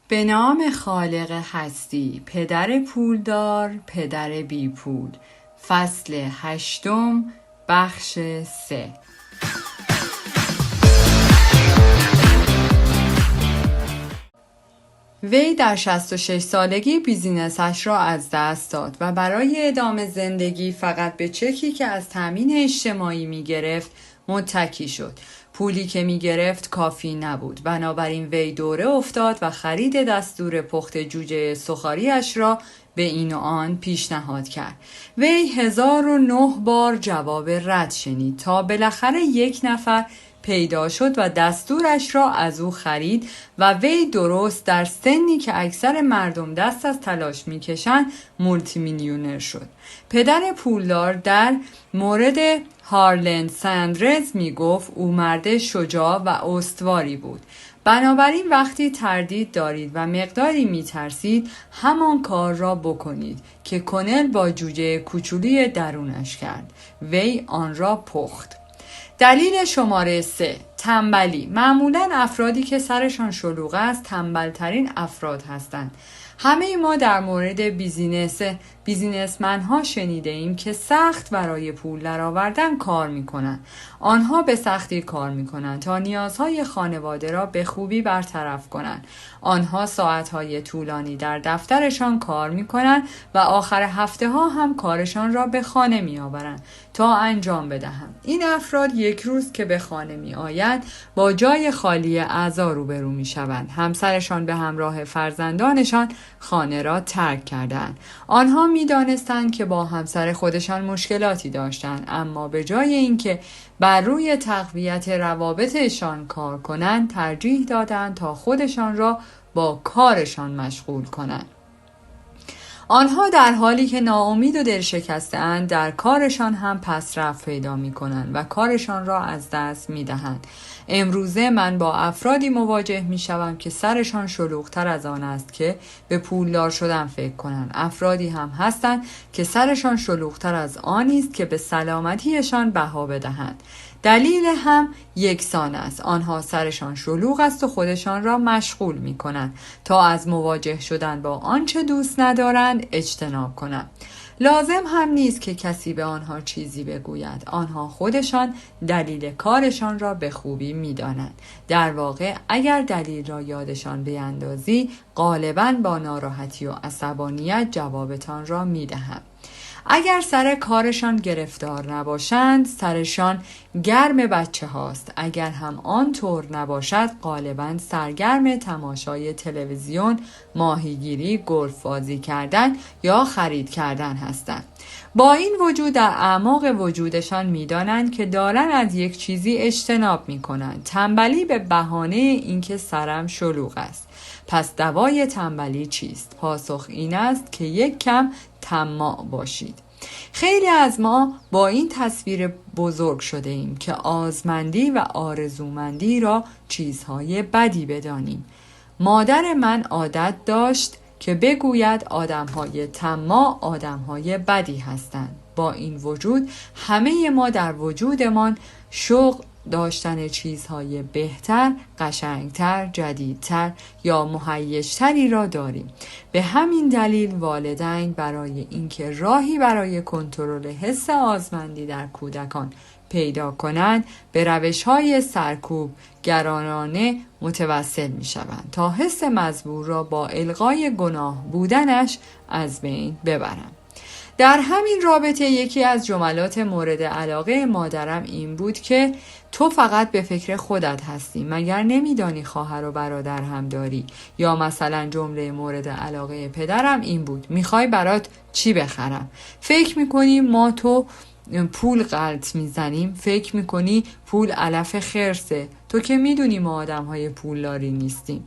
به نام خالق هستی، پدر پولدار، پدر بی پول. فصل 8، بخش 3. وی در 66 سالگی بیزینسش را از دست داد و برای ادامه زندگی فقط به چکی که از تامین اجتماعی می گرفت متکی شد. پولی که می گرفت کافی نبود، بنابراین وی دوره افتاد و خرید دستور پخت جوجه سوخاریش را به این و آن پیشنهاد کرد. وی 1009 بار جواب رد شنید تا بالاخره یک نفر پیدا شد و دستورش را از او خرید و وی درست در سنی که اکثر مردم دست از تلاش میکشند مولتی میلیونر شد. پدر پولدار در مورد هارلند ساندرز میگفت او مرد شجاع و استواری بود. بنابراین وقتی تردید دارید و مقداری میترسید همان کار را بکنید که کنل با جوجه کوچولی درونش کرد. وی آن را پخت. دلیل شماره 3، تنبلی. معمولاً افرادی که سرشان شلوغ است تنبلترین افراد هستند. همه ما در مورد بیزینسمن ها شنیده ایم که سخت برای پول درآوردن کار می کنند. آنها به سختی کار می کنند تا نیازهای خانواده را به خوبی برطرف کنند. آنها ساعتهای طولانی در دفترشان کار می کنند و آخر هفته ها هم کارشان را به خانه می آورند تا انجام بدهند. این افراد یک روز که به خانه می آیند با جای خالی اعضا روبرو می شوند. همسرشان به همراه فرزندانشان خانه را ترک کردند. آنها می دانستند که با همسر خودشان مشکلاتی داشتند، اما به جای اینکه بر روی تقویت روابطشان کار کنند ترجیح دادند تا خودشان را با کارشان مشغول کنند. آنها در حالی که ناامید و دلشکسته‌اند در کارشان هم پسرفت پیدا می‌کنند و کارشان را از دست می‌دهند. امروزه من با افرادی مواجه می‌شوم که سرشان شلوغ‌تر از آن است که به پولدار شدن فکر کنند. افرادی هم هستند که سرشان شلوغ‌تر از آنی است که به سلامتیشان بها بدهند. دلیل هم یکسان است. آنها سرشان شلوغ است و خودشان را مشغول می کنند تا از مواجه شدن با آنچه دوست ندارند اجتناب کنند. لازم هم نیست که کسی به آنها چیزی بگوید. آنها خودشان دلیل کارشان را به خوبی می دانند. در واقع اگر دلیل را یادشان بیندازی غالباً با ناراحتی و عصبانیت جوابتان را می دهند. اگر سر کارشان گرفتار نباشند سرشان گرم بچه هاست. اگر هم آن طور نباشد غالباً سرگرم تماشای تلویزیون، ماهیگیری، گلف بازی کردن یا خرید کردن هستند. با این وجود در اعماق وجودشان می‌دانند که دارن از یک چیزی اجتناب می‌کنند. تنبلی به بهانه اینکه سرم شلوغ است. پس دوای تنبلی چیست؟ پاسخ این است که یک کم طماع باشید. خیلی از ما با این تصویر بزرگ شده ایم که آزمندی و آرزومندی را چیزهای بدی بدانیم. مادر من عادت داشت که بگوید آدمهای طماع آدمهای بدی هستند. با این وجود همه ما در وجودمان شوق داشتن چیزهای بهتر، قشنگتر، جدیدتر یا مهیج‌تری را داریم. به همین دلیل والدین برای اینکه راهی برای کنترل حس آزمندی در کودکان پیدا کنند به روش‌های سرکوب گرانانه متوسل می‌شوند تا حس مزبور را با الغای گناه بودنش از بین ببرند. در همین رابطه یکی از جملات مورد علاقه مادرم این بود که تو فقط به فکر خودت هستی، مگر نمیدانی خواهر و برادر هم داری؟ یا مثلا جمله مورد علاقه پدرم این بود میخوای برات چی بخرم؟ فکر میکنی ما تو پول غلط میزنیم؟ فکر میکنی پول علف خرسه؟ تو که میدونی ما آدم های پولداری نیستیم.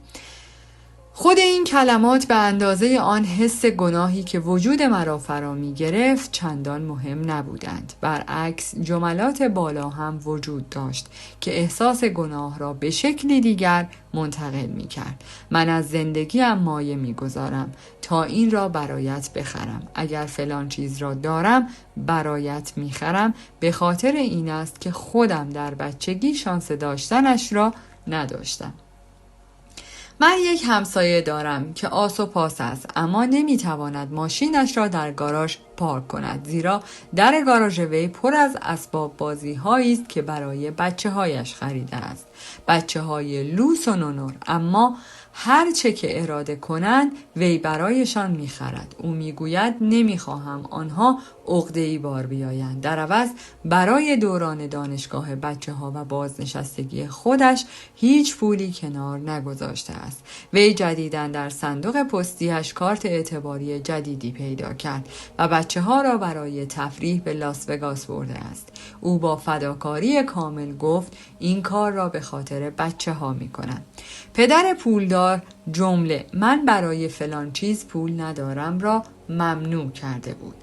خود این کلمات به اندازه آن حس گناهی که وجود مرا فرا می گرفت چندان مهم نبودند. برعکس جملات بالا هم وجود داشت که احساس گناه را به شکلی دیگر منتقل می کرد. من از زندگیم مایه می گذارم تا این را برایت بخرم. اگر فلان چیز را دارم برایت می خرم. به خاطر این است که خودم در بچگی شانس داشتنش را نداشتم. من یک همسایه دارم که آس و پاس است، اما نمیتواند ماشینش را در گاراژ پارک کند، زیرا در گاراژ وی پر از اسباب بازی هایی است که برای بچه هایش خریده است. بچه های لوس و نونور، اما هر چه که اراده کنند وی برایشان میخرد. او میگوید نمیخواهم آنها عقده‌ای بار بیایند. در عوض برای دوران دانشگاه بچه ها و بازنشستگی خودش هیچ پولی کنار نگذاشته است. وی جدیداً در صندوق پستیش کارت اعتباری جدیدی پیدا کرد و بچه ها را برای تفریح به لاس وگاس برده است. او با فداکاری کامل گفت این کار را به خاطر بچه ها می کنم. پدر پولدار جمله من برای فلان چیز پول ندارم را ممنوع کرده بود.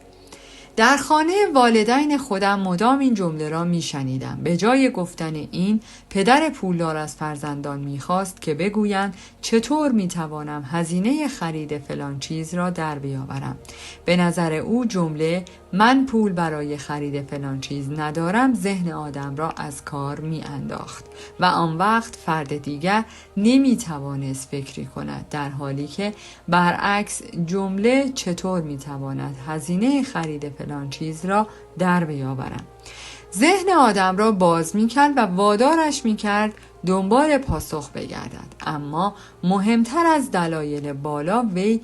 در خانه والدین خودم مدام این جمله را می شنیدم. به جای گفتن این، پدر پولدار از فرزندان می خواست که بگویند چطور می توانم هزینه خرید فلان چیز را در بیاورم. به نظر او جمله من پول برای خرید فلان چیز ندارم ذهن آدم را از کار می انداخت و آن وقت فرد دیگر نمی توانست فکری کند، در حالی که برعکس جمله چطور می تواند هزینه خرید فلان چیز را در بیاورم ذهن آدم را باز می کرد و وادارش می کرد دنبال پاسخ بگردد. اما مهمتر از دلایل بالا وی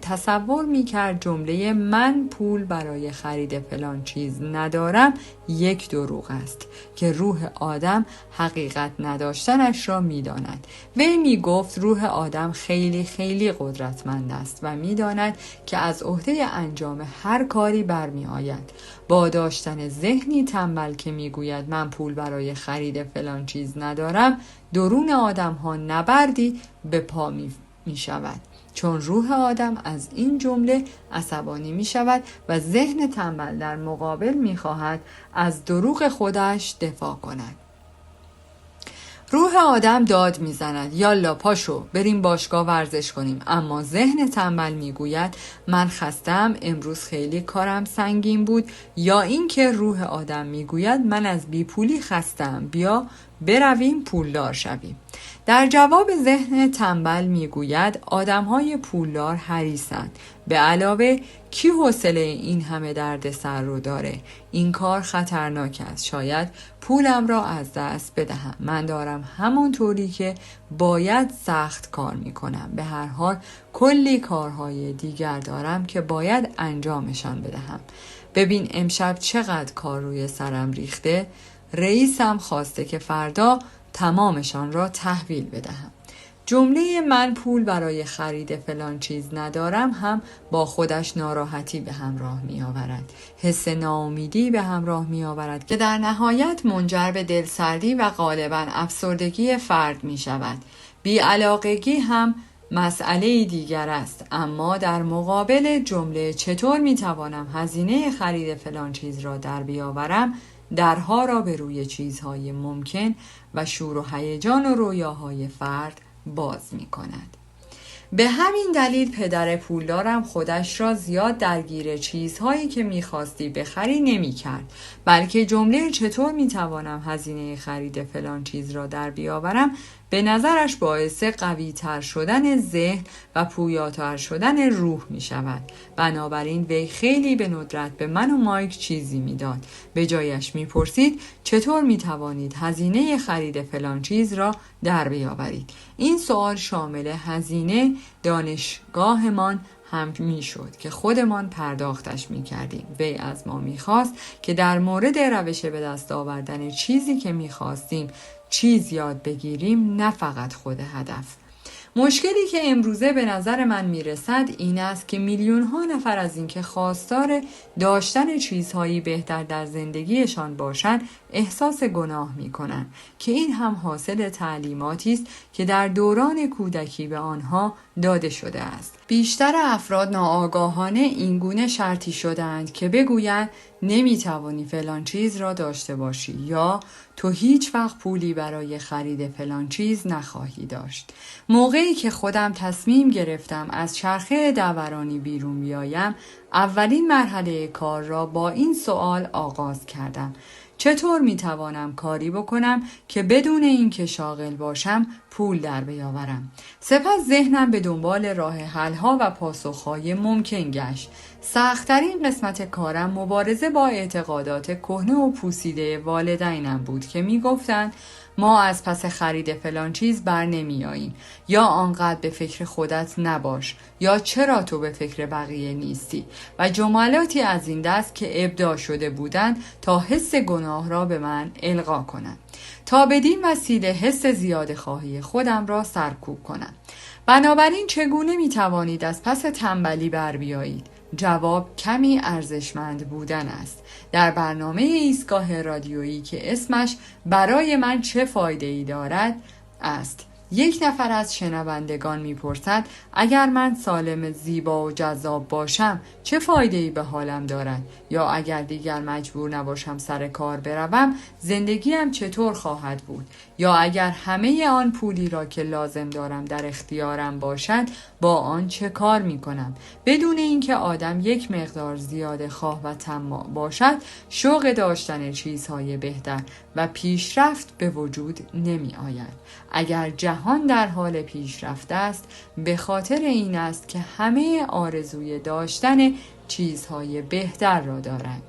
تصور می کرد جمله من پول برای خرید فلان چیز ندارم یک دروغ است که روح آدم حقیقت نداشتنش را می داند. وی می گفت روح آدم خیلی خیلی قدرتمند است و می داند که از عهده انجام هر کاری برمی آید. با داشتن ذهنی تنبل که می گوید من پول برای خرید فلان چیز ندارم، درون آدم ها نبردی به پا می شود، چون روح آدم از این جمله عصبانی می شود و ذهن تنبل در مقابل می خواهد از دروغ خودش دفاع کند. روح آدم داد میزند یالا پاشو بریم باشگاه ورزش کنیم، اما ذهن تنبل میگوید من خستم، امروز خیلی کارم سنگین بود، یا اینکه روح آدم میگوید من از بیپولی خستم، بیا برویم پولدار شویم. در جواب ذهن تنبل میگوید آدمهای پولدار حریصند، به علاوه کی حوصله این همه درد سر رو داره؟ این کار خطرناک است، شاید پولم را از دست بدهم. من دارم همانطوری که باید سخت کار میکنم، به هر حال کلی کارهای دیگر دارم که باید انجامشان بدهم. ببین امشب چقدر کار روی سرم ریخته، رئیسم خواسته که فردا تمامشان را تحویل بدهم. جمله من پول برای خرید فلان چیز ندارم هم با خودش ناراحتی به همراه می آورد. حس ناامیدی به همراه می آورد که در نهایت منجر به دلسردی و غالباً افسردگی فرد می شود. بی‌علاقگی هم مسئله دیگر است، اما در مقابل جمله چطور می توانم هزینه خرید فلان چیز را در بیاورم، درها را به روی چیزهای ممکن و شور و هیجان و رویاهای فرد باز می کند. به همین دلیل پدر پولدارم خودش را زیاد درگیر چیزهایی که می‌خواستی بخری نمی‌کرد، بلکه جمله چطور می‌توانم هزینه خرید فلان چیز را در بیاورم به نظرش باعث قوی‌تر شدن ذهن و پویاتر شدن روح می‌شود. بنابراین وی خیلی به ندرت به من و مایک چیزی می‌داد. به جایش می‌پرسید چطور می‌توانید هزینه خرید فلان چیز را در بیاورید. این سوال شامل هزینه دانشگاهمان هم می شد که خودمان پرداختش می کردیم. وی از ما می خواست که در مورد روش به دست آوردن چیزی که می خواستیم چیز یاد بگیریم، نه فقط خود هدف. مشکلی که امروزه به نظر من می رسد این است که میلیون ها نفر از اینکه خواستار داشتن چیزهایی بهتر در زندگیشان باشند احساس گناه می کنند که این هم حاصل تعلیماتی است که در دوران کودکی به آنها داده شده است. بیشتر افراد ناآگاهانه اینگونه شرطی شدند که بگویند نمی توانی فلان چیز را داشته باشی یا تو هیچ وقت پولی برای خرید فلان چیز نخواهی داشت. موقعی که خودم تصمیم گرفتم از چرخه دورانی بیرون بیایم، اولین مرحله کار را با این سوال آغاز کردم: چطور میتوانم کاری بکنم که بدون اینکه شاغل باشم پول در بیاورم؟ سپس ذهنم به دنبال راه حل‌ها و پاسخ‌های ممکن گشت. سخت‌ترین قسمت کارم مبارزه با اعتقادات کهنه و پوسیده والدینم بود که میگفتند ما از پس خرید فلان چیز بر نمی آییم، یا آنقدر به فکر خودت نباش، یا چرا تو به فکر بقیه نیستی، و جملاتی از این دست که ابداع شده بودند تا حس گناه را به من القا کنند، تا بدین وسیله حس زیاده خواهی خودم را سرکوب کنم. بنابراین چگونه می توانید از پس تنبلی بر بیایید؟ جواب کمی ارزشمند بودن است. در برنامه ایستگاه رادیویی که اسمش برای من چه فایده ای دارد است، یک نفر از شنوندگان میپرسد اگر من سالم، زیبا و جذاب باشم چه فایده ای به حالم دارد؟ یا اگر دیگر مجبور نباشم سر کار بروم زندگیم چطور خواهد بود؟ یا اگر همه آن پولی را که لازم دارم در اختیارم باشد با آن چه کار می کنم؟ بدون اینکه آدم یک مقدار زیاده خواه و طماع باشد شوق داشتن چیزهای بهتر و پیشرفت به وجود نمی آید. اگر جهان در حال پیشرفت است به خاطر این است که همه آرزوی داشتن چیزهای بهتر را دارند.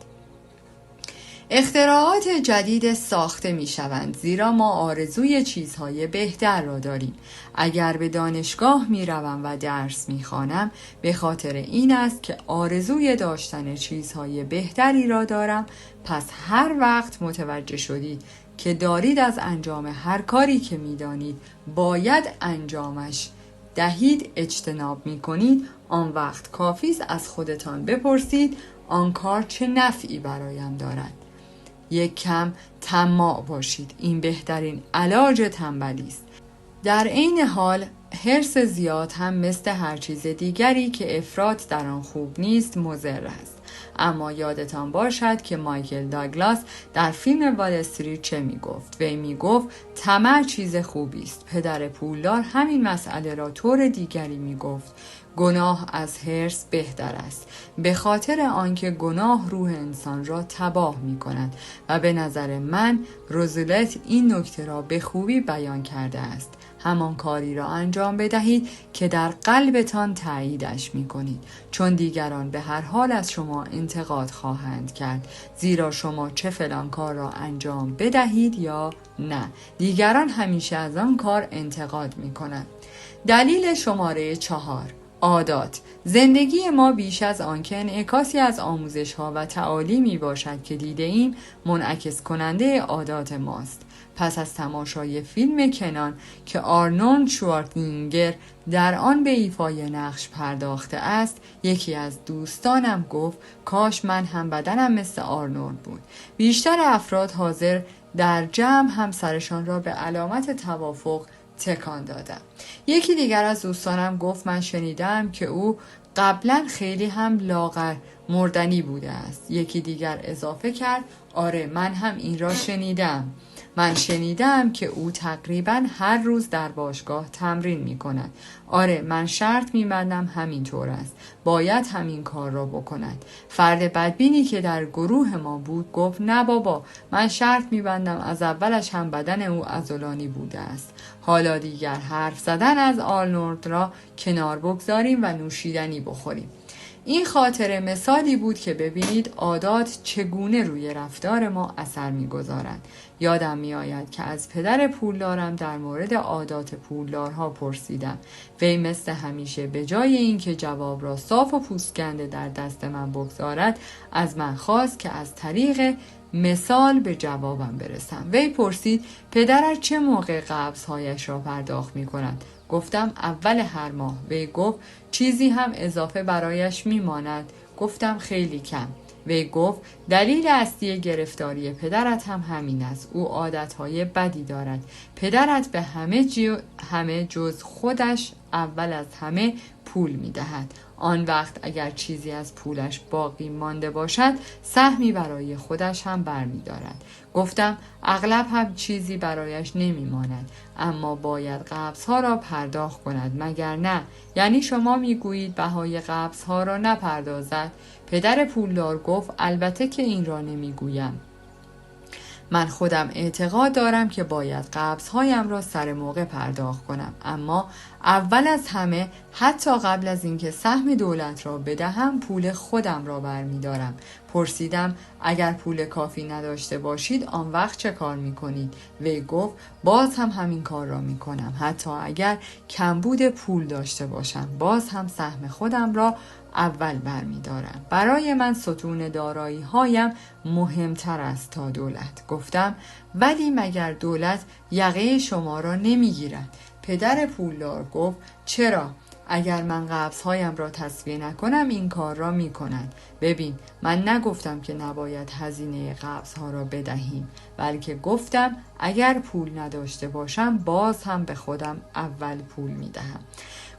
اختراعات جدید ساخته می شوند زیرا ما آرزوی چیزهای بهتر را داریم. اگر به دانشگاه می روم و درس می خوانم به خاطر این است که آرزوی داشتن چیزهای بهتری را دارم. پس هر وقت متوجه شدید که دارید از انجام هر کاری که می دانید باید انجامش دهید اجتناب می کنید، آن وقت کافی است از خودتان بپرسید آن کار چه نفعی برایم دارد. یک کم طماع باشید. این بهترین علاج تنبلی است. در عین حال حرص زیاد هم مثل هر چیز دیگری که افراط در آن خوب نیست مضر است. اما یادتان باشد که مایکل داگلاس در فیلم وال استریت چه می گفت؟ وی می گفت طمع چیز خوبی است. پدر پولدار همین مسئله را طور دیگری می گفت گناه از حرص بهتر است، به خاطر آنکه گناه روح انسان را تباه می کند و به نظر من روزولت این نکته را به خوبی بیان کرده است. همان کاری را انجام بدهید که در قلبتان تاییدش می کنید، چون دیگران به هر حال از شما انتقاد خواهند کرد، زیرا شما چه فلان کار را انجام بدهید یا نه دیگران همیشه از آن کار انتقاد می کنند. دلیل شماره 4: عادات. زندگی ما بیش از آنکه انعکاسی از آموزش‌ها و تعالیمی باشد که دیده ایم منعکس کننده عادات ماست. پس از تماشای فیلم کنان که آرنولد شوارزنگر در آن به ایفای نقش پرداخته است، یکی از دوستانم گفت کاش من هم بدنم مثل آرنولد بود. بیشتر افراد حاضر در جمع هم سرشان را به علامت توافق تکان دادم. یکی دیگر از دوستانم گفت من شنیدم که او قبلا خیلی هم لاغر مردنی بوده است. یکی دیگر اضافه کرد آره من هم این را شنیدم. من شنیدم که او تقریبا هر روز در باشگاه تمرین می کند. آره من شرط می بندم همینطور است. باید همین کار را بکند. فرد بدبینی که در گروه ما بود گفت نه بابا من شرط می بندم از اولش هم بدن او عضلانی بوده است. حالا دیگر حرف زدن از آرنولد را کنار بگذاریم و نوشیدنی بخوریم. این خاطره مثالی بود که ببینید عادات چگونه روی رفتار ما اثر می‌گذارند. یادم می‌آید که از پدر پولدارم در مورد عادات پولدارها پرسیدم. وی مثل همیشه به جای اینکه جواب را صاف و پوستکنده در دست من بگذارد از من خواست که از طریق مثال به جوابم برسم. وی پرسید پدرت چه موقع قبض‌هایش را پرداخت می‌کند؟ گفتم اول هر ماه. وی گفت چیزی هم اضافه برایش میماند؟ گفتم خیلی کم. وی گفت دلیل اصلی گرفتاری پدرت هم همین است. او عادتهای بدی دارد. پدرت به همه جز خودش اول از همه پول میدهد. آن وقت اگر چیزی از پولش باقی مانده باشد سهمی برای خودش هم برمی‌دارد. گفتم اغلب هم چیزی برایش نمی‌ماند، اما باید قبض‌ها را پرداخت کند مگر نه؟ یعنی شما میگویید بهای قبض‌ها را نپردازد؟ پدر پولدار گفت البته که این را نمیگویم. من خودم اعتقاد دارم که باید قبض‌هایم را سر موقع پرداخت کنم، اما اول از همه حتی قبل از اینکه سهم دولت را بدهم پول خودم را برمی‌دارم. پرسیدم اگر پول کافی نداشته باشید آن وقت چه کار می‌کنید؟ وی گفت باز هم همین کار را می‌کنم، حتی اگر کمبود پول داشته باشم باز هم سهم خودم را اول برمی‌دارم. برای من ستون دارایی هایم مهمتر است تا دولت. گفتم ولی مگر دولت یقه شما را نمیگیرد؟ پدر پولدار گفت چرا؟ اگر من قبض‌هایم را تسویه نکنم این کار را می‌کنند. ببین، من نگفتم که نباید هزینه قبض‌ها را بدهیم، بلکه گفتم اگر پول نداشته باشم باز هم به خودم اول پول می‌دهم.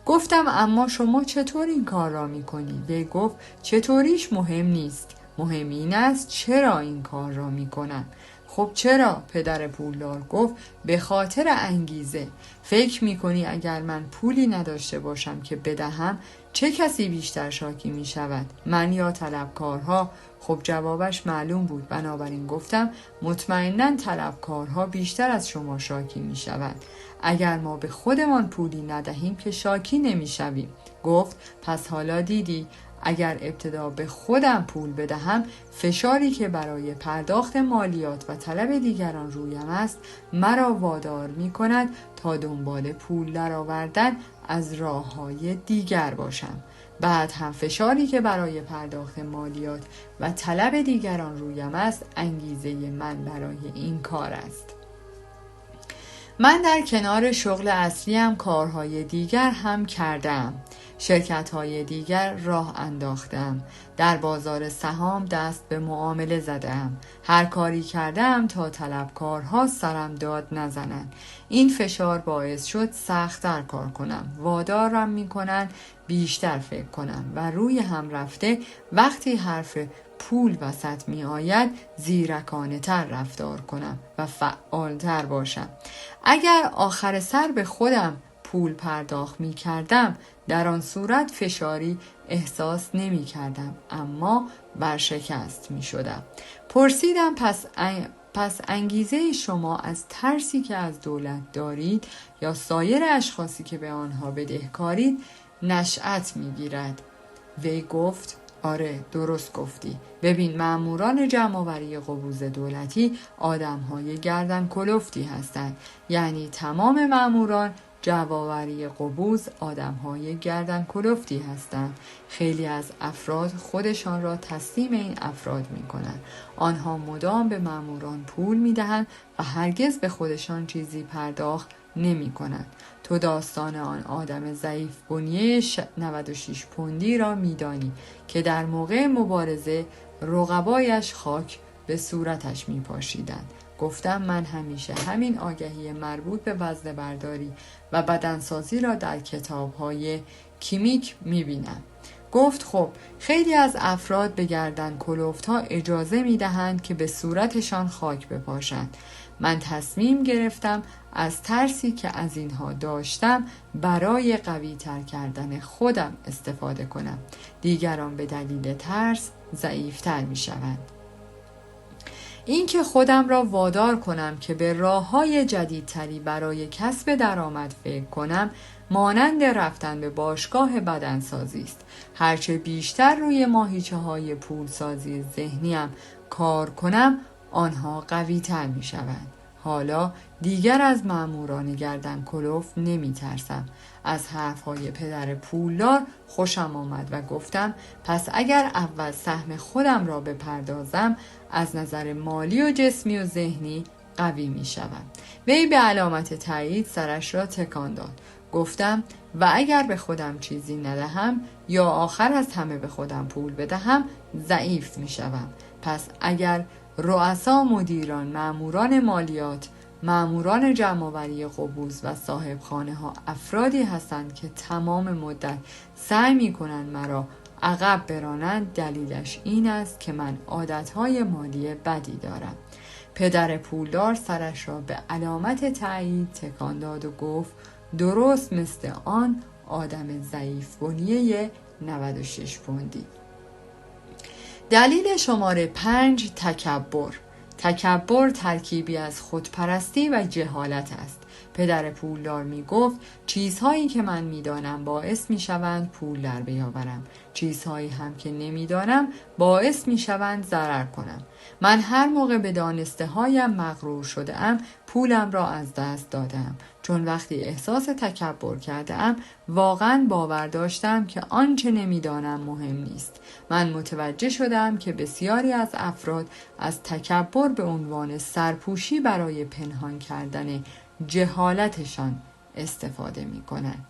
گفتم اما شما چطور این کار را می‌کنید؟ وی گفت چطوریش مهم نیست، مهم این است چرا این کار را می‌کنم. خب چرا؟ پدر پولدار گفت به خاطر انگیزه. فکر میکنی اگر من پولی نداشته باشم که بدهم چه کسی بیشتر شاکی می شود؟ من یا طلبکارها؟ خب جوابش معلوم بود، بنابراین گفتم مطمئناً طلبکارها بیشتر از شما شاکی می شود. اگر ما به خودمان پولی ندهیم که شاکی نمی شویم. گفت پس حالا دیدی اگر ابتدا به خودم پول بدهم فشاری که برای پرداخت مالیات و طلب دیگران رویم است مرا وادار می کند تا دنبال پول درآوردن از راه‌های دیگر باشم. بعد هم فشاری که برای پرداخت مالیات و طلب دیگران رویم است انگیزه من برای این کار است. من در کنار شغل اصلیم کارهای دیگر هم کردم. شرکت‌های دیگر راه انداختم. در بازار سهام دست به معامله زدم. هر کاری کردم تا طلبکارها سرم داد نزنند. این فشار باعث شد سخت‌تر کار کنم. وادارم می‌کنند بیشتر فکر کنم و روی هم رفته وقتی حرف پول وسط می آید زیرکانه تر رفتار کنم و فعالتر باشم. اگر آخر سر به خودم پول پرداخت می کردم در آن صورت فشاری احساس نمی کردم، اما ورشکست می شدم. پرسیدم پس انگیزه شما از ترسی که از دولت دارید یا سایر اشخاصی که به آنها بدهکارید نشأت می گیرد؟ وی گفت آره درست گفتی. ببین ماموران جمع‌آوری قبوز دولتی آدم‌های گردن کلفتی هستند. یعنی تمام ماموران جمع‌آوری قبوز آدم‌های گردن کلفتی هستند. خیلی از افراد خودشان را تسلیم این افراد می‌کنند. آنها مدام به ماموران پول می‌دهند و هرگز به خودشان چیزی پرداخت نمی‌کنند. تو داستان آن آدم ضعیف بنیه 96 پوندی را می‌دانی که در موقع مبارزه رقبایش خاک به صورتش می‌پاشیدند. گفتم من همیشه همین آگهی مربوط به وزنه برداری و بدنسازی را در کتاب‌های کیمیک می‌بینم. گفت خب خیلی از افراد به گردن کلفت‌ها اجازه می‌دهند که به صورتشان خاک بپاشند. من تصمیم گرفتم از ترسی که از اینها داشتم برای قوی تر کردن خودم استفاده کنم. دیگران به دلیل ترس ضعیفتر می شوند. این که خودم را وادار کنم که به راه‌های جدیدتری برای کسب درآمد فکر کنم مانند رفتن به باشگاه بدنسازی است. هرچه بیشتر روی ماهیچه‌های پولسازی ذهنیم کار کنم آنها قوی تر می شوند. حالا دیگر از ماموران گردن کلفت نمی ترسم. از حرفهای پدر پولدار خوشم آمد و گفتم پس اگر اول سهم خودم را بپردازم از نظر مالی و جسمی و ذهنی قوی می شوم. وی به علامت تایید سرش را تکان داد. گفتم و اگر به خودم چیزی ندهم یا آخر از همه به خودم پول بدهم ضعیف می شوم. پس اگر رؤسا، مدیران، ماموران مالیات، ماموران جمع‌آوری قبوز و صاحب خانه ها افرادی هستند که تمام مدت سعی می کنند مرا عقب برانند، دلیلش این است که من عادتهای مالی بدی دارم. پدر پولدار سرش را به علامت تایید تکان داد و گفت درست مثل آن آدم ضعیف بنیه 96 پوندی. دلیل شماره 5 تکبر. تکبر ترکیبی از خودپرستی و جهالت است. پدر پولدار می گفت چیزهایی که من می دانم باعث می شوند پول در بیاورم، چیزهایی هم که نمی دانم باعث می شوند ضرر کنم. من هر موقع به دانسته هایم مغرور شده ام پولم را از دست دادم، چون وقتی احساس تکبر کرده ام واقعا باور داشتم که آنچه نمی دانم مهم نیست. من متوجه شدم که بسیاری از افراد از تکبر به عنوان سرپوشی برای پنهان کردن جهالتشان استفاده می کنند.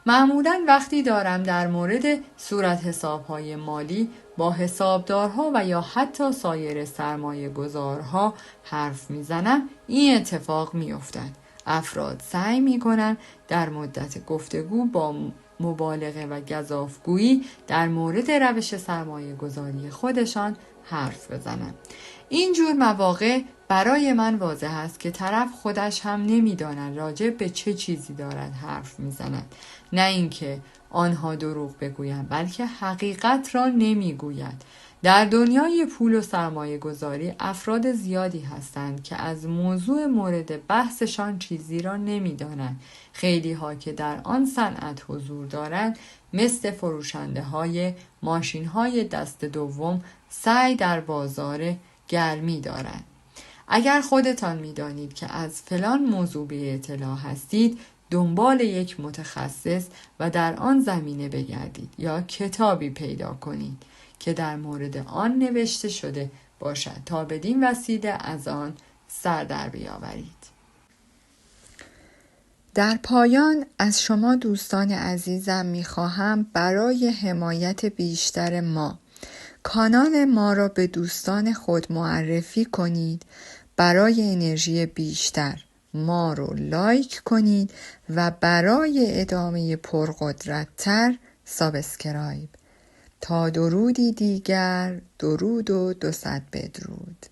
معمولاً وقتی دارم در مورد صورت حسابهای مالی با حسابدارها و یا حتی سایر سرمایه گذارها حرف می زنم این اتفاق می افتد. افراد سعی می کنند در مدت گفتگو با مبالغه و گزافگویی در مورد روش سرمایه گذاری خودشان حرف بزنند. این جور مواقع برای من واضح است که طرف خودش هم نمی‌داند راجع به چه چیزی دارد حرف می‌زند. نه اینکه آنها دروغ بگویند، بلکه حقیقت را نمی‌گوید. در دنیای پول و سرمایه گذاری افراد زیادی هستند که از موضوع مورد بحثشان چیزی را نمی‌دانند. خیلی ها که در آن صنعت حضور دارند مثل فروشنده های ماشین های دست دوم سعی در بازار گرمی دارند. اگر خودتان می‌دانید که از فلان موضوع بی اطلاع هستید، دنبال یک متخصص و در آن زمینه بگردید یا کتابی پیدا کنید که در مورد آن نوشته شده باشد تا بدین وسیله از آن سر در بیاورید. در پایان از شما دوستان عزیزم می‌خواهم برای حمایت بیشتر ما کانال ما را به دوستان خود معرفی کنید. برای انرژی بیشتر ما رو لایک کنید و برای ادامه پرقدرت‌تر سابسکرایب. تا درودی دیگر، درود و 200 بدرود.